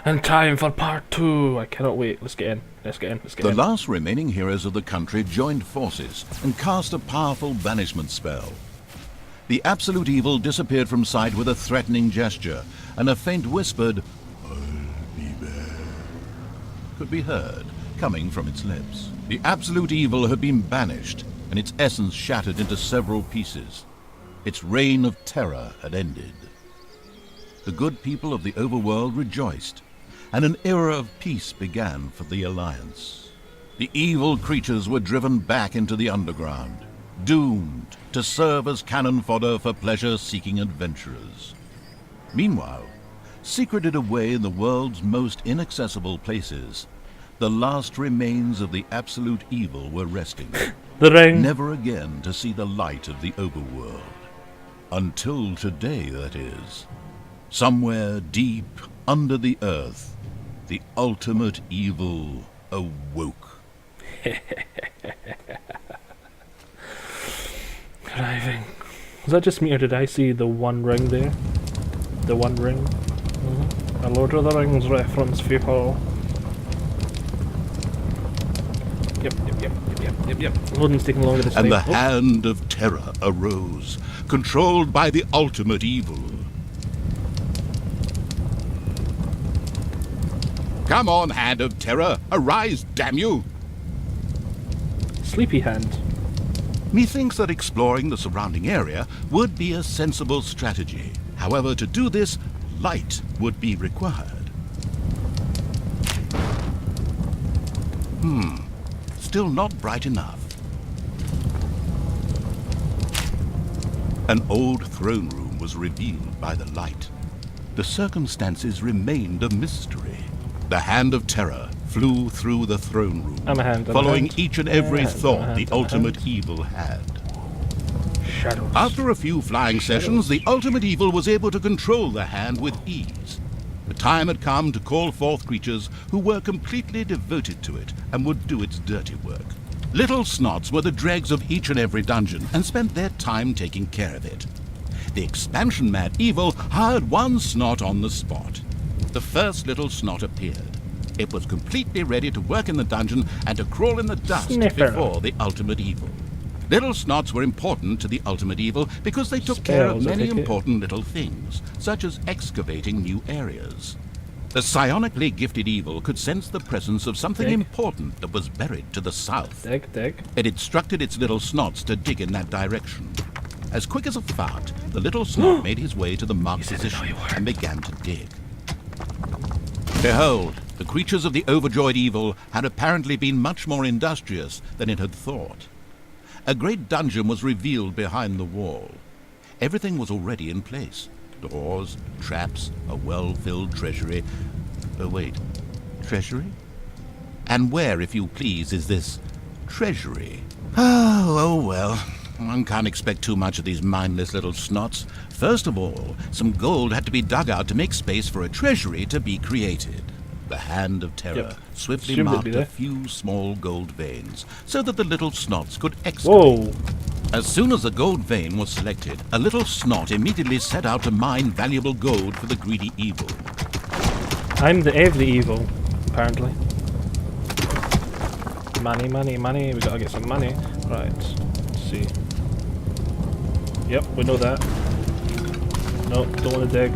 And time for part 2. I cannot wait. Let's get in. Let's get in. Let's get The in. last remaining heroes of the country joined forces and cast a powerful banishment spell. The absolute evil disappeared from sight with a threatening gesture, and a faint whispered, "I'll be there," could be heard coming from its lips. The absolute evil had been banished, and its essence shattered into several pieces. Its reign of terror had ended. The good people of the overworld rejoiced, and an era of peace began for the Alliance. The evil creatures were driven back into the underground, doomed to serve as cannon fodder for pleasure-seeking adventurers. Meanwhile, secreted away in the world's most inaccessible places, the last remains of the absolute evil were resting, The ring. never again to see the light of the overworld. Until today, that is. Somewhere deep under the earth, the ultimate evil awoke. Arriving. Was that just me or did I see the one ring there? The one ring? A Lord of the Rings reference, people. Yep. Loading's taking longer this time. And the hand of terror arose, controlled by the ultimate evil. Come on, hand of terror, arise, damn you! Sleepy hand. Methinks that exploring the surrounding area would be a sensible strategy. However, to do this, light would be required. Still not bright enough. An old throne room was revealed by the light. The circumstances remained a mystery. The hand of terror flew through the throne room, I'm a hand, following I'm a hand. each and every I'm a thought hand, the I'm a ultimate hand. evil had. Shadows. After a few flying sessions, the ultimate evil was able to control the hand with ease. The time had come to call forth creatures who were completely devoted to it and would do its dirty work. Little snots were the dregs of each and every dungeon and spent their time taking care of it. The expansion-mad evil hired one snot on the spot. The first little snot appeared. It was completely ready to work in the dungeon and to crawl in the dust Sniffer. before the ultimate evil. Little snots were important to the ultimate evil because they took care of Spells, I many take it. important little things, such as excavating new areas. The psionically gifted evil could sense the presence of something Dig. important that was buried to the south. Dig. It instructed its little snots to dig in that direction. As quick as a fart, the little snot made his way to the marked said I know position you were. and began to dig. Behold, the creatures of the overjoyed evil had apparently been much more industrious than it had thought. A great dungeon was revealed behind the wall. Everything was already in place. Doors, traps, a well-filled treasury. Oh, wait. Treasury? And where, if you please, is this treasury? Oh, well. One can't expect too much of these mindless little snots. First of all, some gold had to be dug out to make space for a treasury to be created. The hand of terror Yep. swiftly Assumed it'd marked be a there. few small gold veins so that the little snots could excavate. Whoa. As soon as the gold vein was selected, a little snot immediately set out to mine valuable gold for the greedy evil. I'm the every evil, apparently. Money. We gotta get some money. Right. Let's see. Yep, we know that. No, don't want to dig.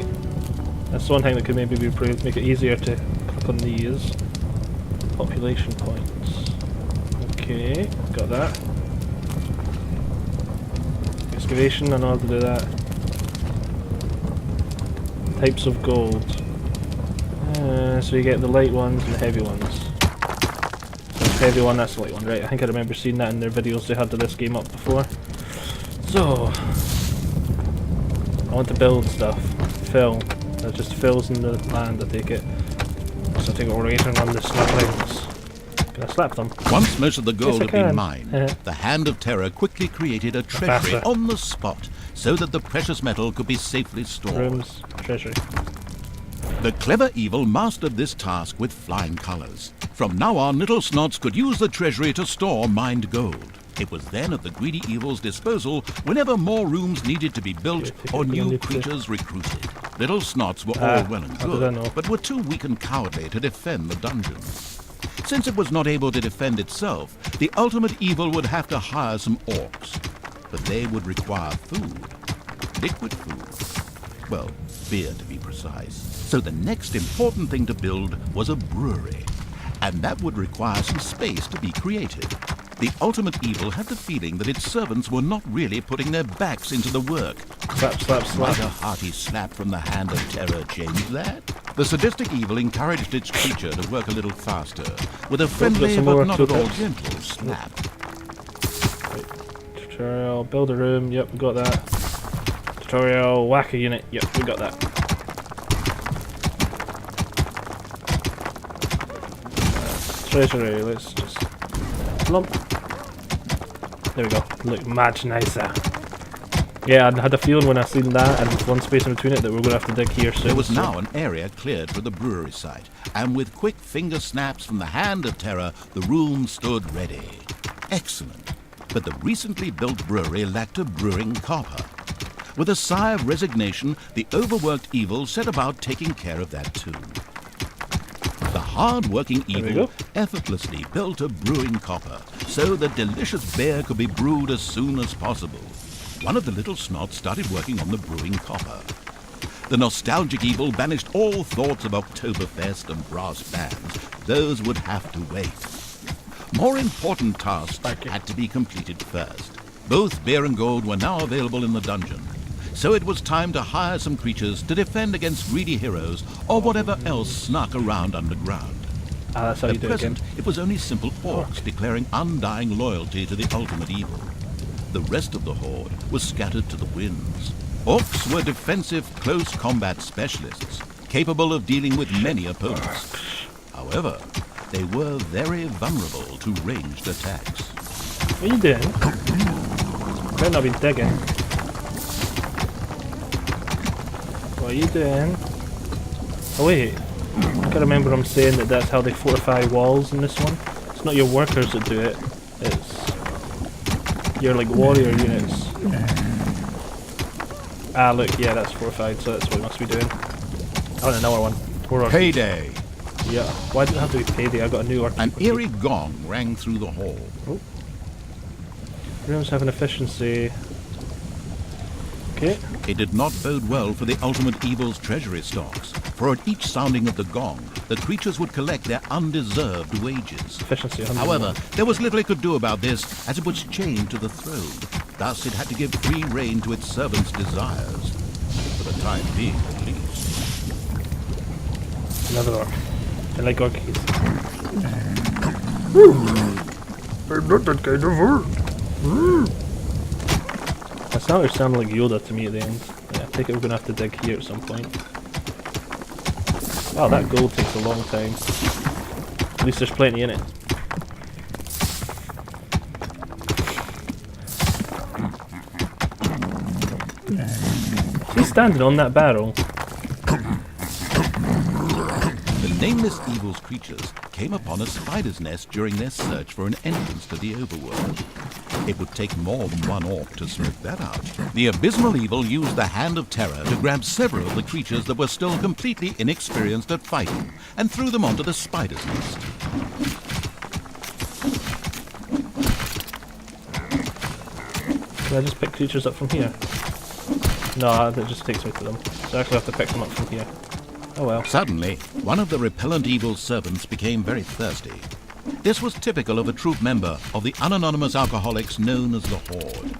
That's one thing that could maybe be improved, make it easier to click on these. Population points. Okay, got that. Excavation, I know how to do that. Types of gold. So you get the light ones and the heavy ones. So the heavy one, that's the light one, right? I think I remember seeing that in their videos they had to this game up before. So, I want to build stuff. Fill. That just fills in the land, I take it. So I take it all right and run the slap rings. Can I slap them? Once most of the gold Yes, I had been can. mined, the hand of terror quickly created a treasury Faster. on the spot so that the precious metal could be safely stored. Rooms, treasury. The clever evil mastered this task with flying colours. From now on, little snots could use the treasury to store mined gold. It was then at the greedy evil's disposal whenever more rooms needed to be built Yeah, take or it, new need to- creatures recruited. Little Snots were all well and how did I know? good, but were too weak and cowardly to defend the dungeon. Since it was not able to defend itself, the ultimate evil would have to hire some orcs. But they would require food. Liquid food. Well, beer to be precise. So the next important thing to build was a brewery. And that would require some space to be created. The ultimate evil had the feeling that its servants were not really putting their backs into the work. Slap, slap, slap. Might a hearty slap from the hand of terror change that? The sadistic evil encouraged its creature to work a little faster, with a friendly some but more not at all tooltips. gentle snap. Tutorial, build a room, yep, we got that. Tutorial, whack a unit, yep, we got that. Treasury, let's just lump. There we go, look much nicer. Yeah, I had a feeling when I seen that and one space in between it that we're going to have to dig here soon. There was now an area cleared for the brewery site, and with quick finger snaps from the hand of terror, the room stood ready. Excellent. But the recently built brewery lacked a brewing copper. With a sigh of resignation, the overworked evil set about taking care of that too. The hard-working evil effortlessly built a brewing copper so that delicious beer could be brewed as soon as possible. One of the little Snots started working on the brewing copper. The nostalgic evil banished all thoughts of Oktoberfest and brass bands. Those would have to wait. More important tasks had to be completed first. Both beer and gold were now available in the dungeon, so it was time to hire some creatures to defend against greedy heroes or whatever else snuck around underground. That's how you do it again. At present, it was only simple orcs declaring undying loyalty to the ultimate evil. The rest of the horde was scattered to the winds. Orcs were defensive close combat specialists, capable of dealing with many opponents. However, they were very vulnerable to ranged attacks. What are you doing? Better not be digging. What are you doing? Oh wait, I can remember them saying that that's how they fortify walls in this one. It's not your workers that do it, it's your like warrior units. Ah look, yeah, that's fortified, so that's what it must be doing. I want another one. Payday! Yeah, why did it have to be payday? I got a new orc. An eerie gong rang through the hall. Oh. Rooms have an efficiency. Okay. It did not bode well for the ultimate evil's treasury stocks, for at each sounding of the gong, the creatures would collect their undeserved wages. Efficiency 100. However, there was little it could do about this, as it was chained to the throne. Thus, it had to give free rein to its servants' desires, for the time being, at least. Another orc. I like orkies. I'm not that kind of orc. That started to sound like Yoda to me at the end. Yeah, I think we're going to have to dig here at some point. Wow, that gold takes a long time. At least there's plenty in it. He's standing on that barrel. The nameless evil's creatures came upon a spider's nest during their search for an entrance to the overworld. It would take more than one orc to smoke that out. The abysmal evil used the hand of terror to grab several of the creatures that were still completely inexperienced at fighting and threw them onto the spider's nest. Can I just pick creatures up from here? No, that just takes me to them. So I actually have to pick them up from here. Oh well. Suddenly, one of the repellent evil's servants became very thirsty. This was typical of a troop member of the unanonymous alcoholics known as the Horde.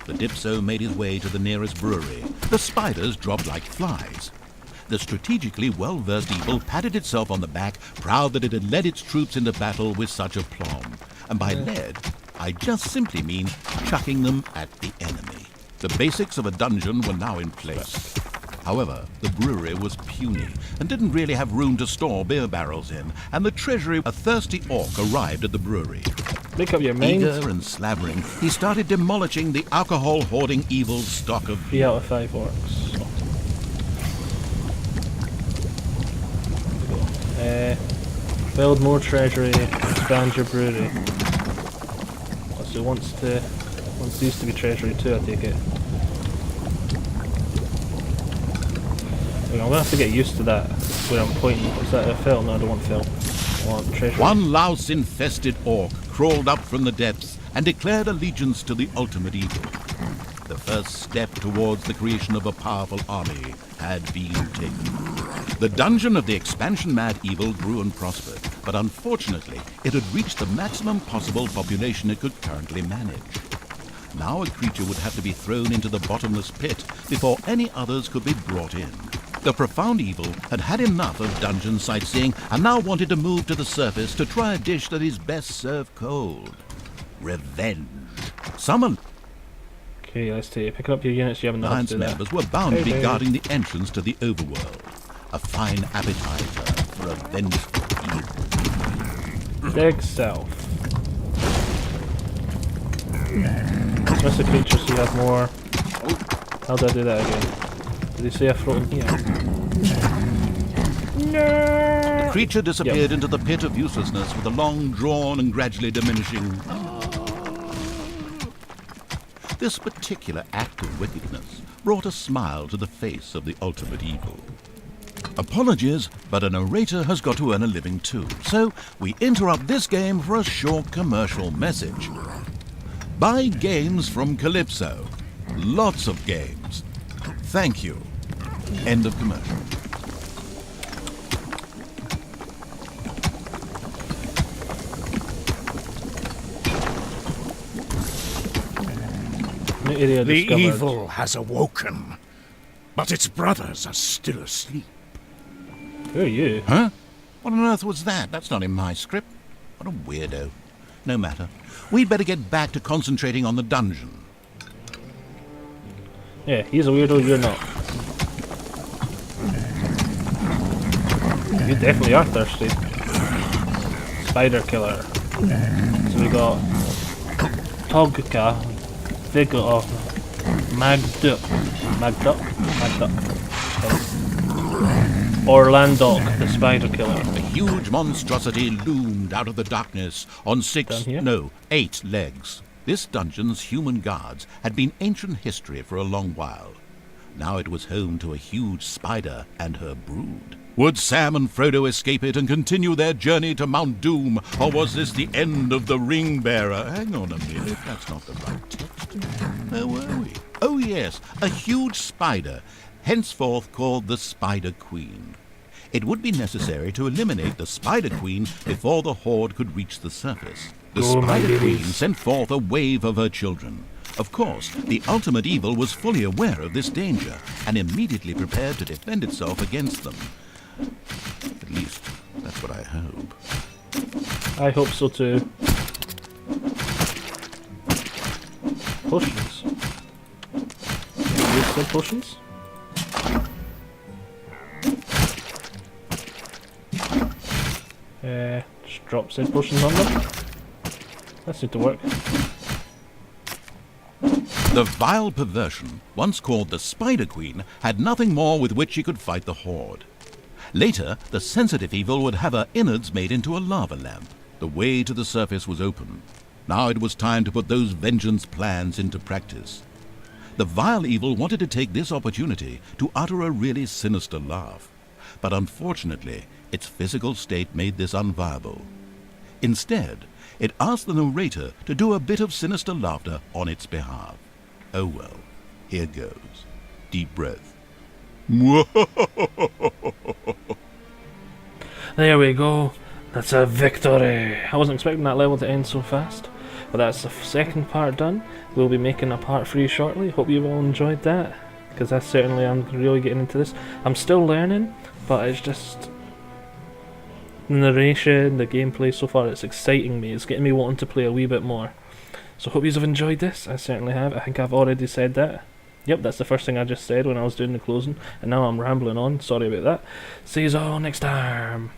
The Dipso made his way to the nearest brewery. The spiders dropped like flies. The strategically well-versed evil patted itself on the back, proud that it had led its troops into battle with such aplomb. And by led, I just simply mean chucking them at the enemy. The basics of a dungeon were now in place. However, the brewery was puny and didn't really have room to store beer barrels in, and the treasury, a thirsty orc, arrived at the brewery. Make up your mind. Eager and slavering, he started demolishing the alcohol-hoarding evil's stock of 3 out of 5 orcs. Build more treasury, expand your brewery. So wants these to be treasury too, I take it. I'm gonna have to get used to that, where I'm pointing. Is that a fill? No, I don't want fill. I want treasure. One louse-infested orc crawled up from the depths and declared allegiance to the ultimate evil. The first step towards the creation of a powerful army had been taken. The dungeon of the expansion-mad evil grew and prospered, but unfortunately, it had reached the maximum possible population it could currently manage. Now a creature would have to be thrown into the bottomless pit before any others could be brought in. The profound evil had had enough of dungeon sightseeing and now wanted to move to the surface to try a dish that is best served cold. Revenge. Summon. Okay, let's take it. Picking up your units, you haven't done Alliance to do that. members were bound to be Hey. guarding the entrance to the overworld. A fine appetizer for a vengeful evil. Dig self. Dismiss the creature so you have more. How do I do that again? Did he say I throw in here? The creature disappeared into the pit of uselessness with a long drawn and gradually diminishing. This particular act of wickedness brought a smile to the face of the ultimate evil. Apologies, but a narrator has got to earn a living too, so we interrupt this game for a short commercial message. Buy games from Calypso. Lots of games. Thank you. End of commercial. New area The discovered. evil has awoken, but its brothers are still asleep. Who are you? Huh? What on earth was that? That's not in my script. What a weirdo. No matter. We'd better get back to concentrating on the dungeon. Yeah, he's a weirdo, you're not. You definitely are thirsty. Spider killer. So we got Togka, Vigor, Magduck, Orlandok, the spider killer. A huge monstrosity loomed out of the darkness on Down here? 8 legs. This dungeon's human guards had been ancient history for a long while. Now it was home to a huge spider and her brood. Would Sam and Frodo escape it and continue their journey to Mount Doom, or was this the end of the ring bearer? Hang on a minute, that's not the right text. Where were we? Oh yes, a huge spider, henceforth called the Spider Queen. It would be necessary to eliminate the Spider Queen before the horde could reach the surface. The Go, my Spider Queen babies. sent forth a wave of her children. Of course, the ultimate evil was fully aware of this danger and immediately prepared to defend itself against them. At least, that's what I hope. I hope so too. Potions. You said potions? Just drop said potions on them. That seemed to work. The vile perversion, once called the Spider Queen, had nothing more with which she could fight the horde. Later, the sensitive evil would have her innards made into a lava lamp. The way to the surface was open. Now it was time to put those vengeance plans into practice. The vile evil wanted to take this opportunity to utter a really sinister laugh. But unfortunately, its physical state made this unviable. Instead, it asked the narrator to do a bit of sinister laughter on its behalf. Oh well, here goes. Deep breath. There we go. That's a victory. I wasn't expecting that level to end so fast. But that's the second part done. We'll be making a part 3 shortly. Hope you all enjoyed that. Because I certainly am really getting into this. I'm still learning, but it's just... the narration, the gameplay so far, it's exciting me. It's getting me wanting to play a wee bit more. So hope you have enjoyed this. I certainly have. I think I've already said that. Yep, that's the first thing I just said when I was doing the closing. And now I'm rambling on. Sorry about that. See you all next time.